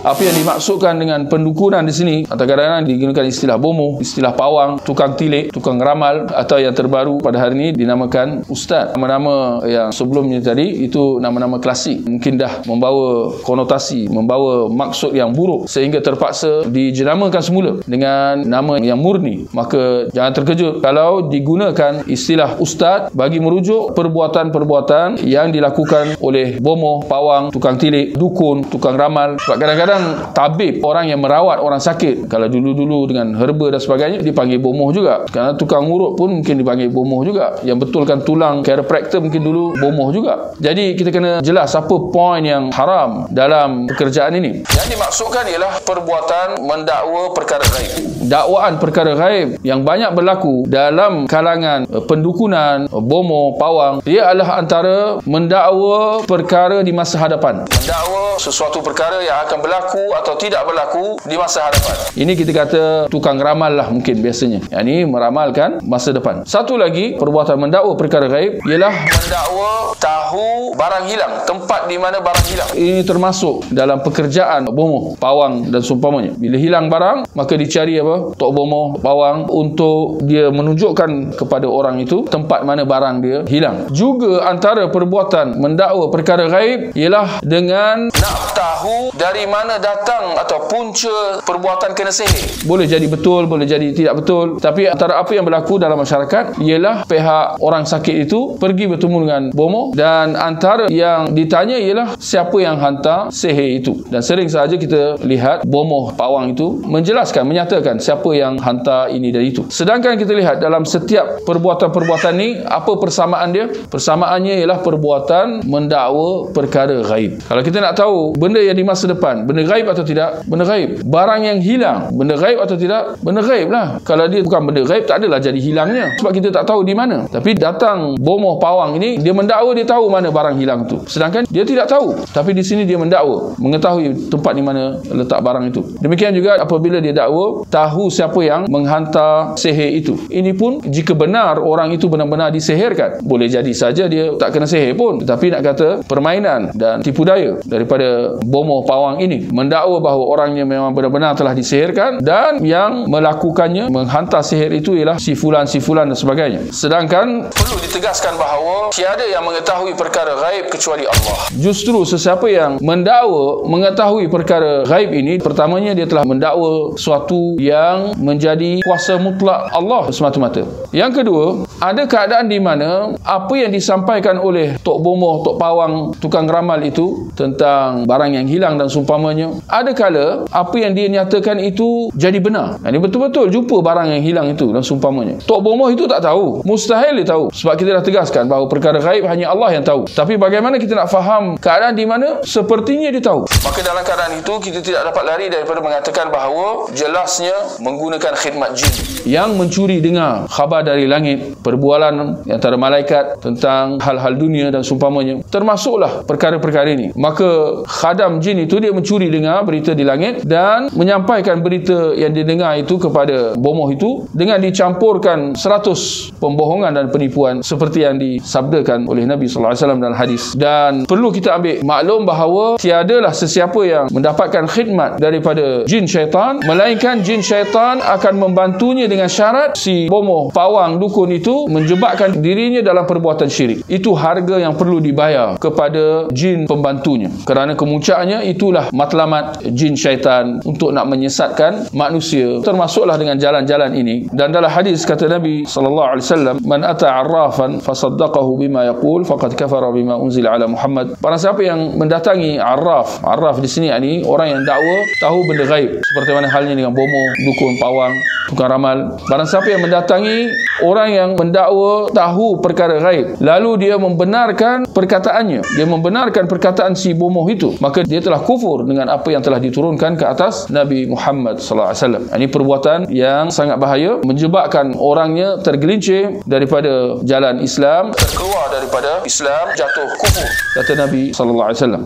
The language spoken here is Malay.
Apa yang dimaksudkan dengan pendukunan di sini, kadang-kadang digunakan istilah bomoh, istilah pawang, tukang tilik, tukang ramal, atau yang terbaru pada hari ini dinamakan ustaz. Nama-nama yang sebelumnya tadi itu nama-nama klasik, mungkin dah membawa konotasi, membawa maksud yang buruk sehingga terpaksa dijenamakan semula dengan nama yang murni. Maka jangan terkejut kalau digunakan istilah ustaz bagi merujuk perbuatan-perbuatan yang dilakukan oleh bomoh, pawang, tukang tilik, dukun, tukang ramal. Sebab kadang-kadang tabib, orang yang merawat orang sakit, kalau dulu-dulu dengan herba dan sebagainya, dipanggil bomoh juga. Kerana tukang urut pun mungkin dipanggil bomoh juga. Yang betulkan tulang, chiropractor mungkin dulu bomoh juga. Jadi kita kena jelas apa poin yang haram dalam pekerjaan ini. Yang dimaksudkan ialah perbuatan mendakwa perkara gaib. Dakwaan perkara gaib yang banyak berlaku dalam kalangan pendukunan, bomoh, pawang, ia adalah antara mendakwa perkara di masa hadapan. Mendakwa sesuatu perkara yang akan berlaku atau tidak berlaku di masa hadapan. Ini kita kata tukang ramal lah mungkin biasanya. Yang ini meramalkan masa depan. Satu lagi perbuatan mendakwa perkara gaib ialah mendakwa tahu barang hilang, tempat di mana barang hilang. Ini termasuk dalam pekerjaan bomoh, pawang dan seumpamanya. Bila hilang barang, maka dicari apa? Tok bomoh, pawang untuk dia menunjukkan kepada orang itu tempat mana barang dia hilang. Juga antara perbuatan mendakwa perkara gaib ialah dengan nak tahu dari mana datang atau punca perbuatan kena sihir. Boleh jadi betul, boleh jadi tidak betul. Tapi antara apa yang berlaku dalam masyarakat ialah pihak orang sakit itu pergi bertemu dengan bomoh, dan antara yang ditanya ialah siapa yang hantar sihir itu. Dan sering sahaja kita lihat bomoh, pawang itu menjelaskan, menyatakan siapa yang hantar ini dan itu. Sedangkan kita lihat dalam setiap perbuatan-perbuatan ni, apa persamaan dia? Persamaannya ialah perbuatan mendakwa perkara gaib. Kalau kita nak tahu benda yang di masa depan, benda gaib atau tidak? Benda gaib. Barang yang hilang, benda gaib atau tidak? Benda gaib lah. Kalau dia bukan benda gaib, tak adalah jadi hilangnya. Sebab kita tak tahu di mana. Tapi datang bomoh, pawang ini, dia mendakwa dia tahu mana barang hilang itu. Sedangkan dia tidak tahu. Tapi di sini dia mendakwa, mengetahui tempat di mana letak barang itu. Demikian juga apabila dia dakwa, tahu siapa yang menghantar sihir itu. Ini pun jika benar orang itu benar-benar disihirkan. Boleh jadi saja dia tak kena sihir pun. Tetapi nak kata permainan dan tipu daya daripada bomoh, pawang ini mendakwa bahawa orangnya memang benar-benar telah disihirkan, dan yang melakukannya, menghantar sihir itu ialah si fulan dan sebagainya. Sedangkan perlu ditegaskan bahawa tiada yang mengetahui perkara gaib kecuali Allah. Justru sesiapa yang mendakwa mengetahui perkara gaib ini, pertamanya dia telah mendakwa suatu yang menjadi kuasa mutlak Allah semata-mata. Yang kedua, ada keadaan di mana apa yang disampaikan oleh tok bomoh, tok pawang, tukang ramal itu tentang barang yang hilang dan seumpamanya, ada kala apa yang dia nyatakan itu jadi benar. Ini betul-betul jumpa barang yang hilang itu dan seumpamanya. Tok bomoh itu tak tahu, mustahil dia tahu, sebab kita dah tegaskan bahawa perkara gaib hanya Allah yang tahu. Tapi bagaimana kita nak faham keadaan di mana sepertinya dia tahu? Maka dalam keadaan itu kita tidak dapat lari daripada mengatakan bahawa jelasnya menggunakan khidmat jin yang mencuri dengar khabar dari langit, perbualan antara malaikat tentang hal-hal dunia dan seumpamanya, termasuklah perkara-perkara ini. Maka khadam jin itu dia mencuri dengar berita di langit dan menyampaikan berita yang dia dengar itu kepada bomoh itu dengan dicampurkan 100 pembohongan dan penipuan seperti yang disabdakan oleh Nabi sallallahu alaihi wasallam dalam hadis. Dan perlu kita ambil maklum bahawa tiadalah sesiapa yang mendapatkan khidmat daripada jin syaitan, melainkan jin syaitan akan membantunya dengan syarat si bomoh, pawang, dukun itu menjebakkan dirinya dalam perbuatan syirik. Itu harga yang perlu dibayar kepada jin pembantunya. Kerana kemuncaknya itulah matlamat jin syaitan untuk nak menyesatkan manusia, termasuklah dengan jalan-jalan ini. Dan dalam hadis kata Nabi sallallahu alaihi wasallam, man ata arrafan fasaddaqahu bima yaqul faqad kafara bima unzila ala Muhammad. Barang siapa yang mendatangi arraf di sini ini orang yang dakwa tahu benda gaib, seperti mana halnya dengan bomoh, dukun, pawang, tukang ramal. Barang siapa yang mendatangi orang yang mendakwa tahu perkara gaib, lalu dia membenarkan perkataannya, dia membenarkan perkataan si bomoh itu, maka dia telah kufur dengan apa yang telah diturunkan ke atas Nabi Muhammad sallallahu alaihi wasallam. Ini perbuatan yang sangat bahaya, menjebakkan orangnya tergelincir daripada jalan Islam, terkeluar daripada Islam, jatuh kufur, kata Nabi sallallahu alaihi wasallam.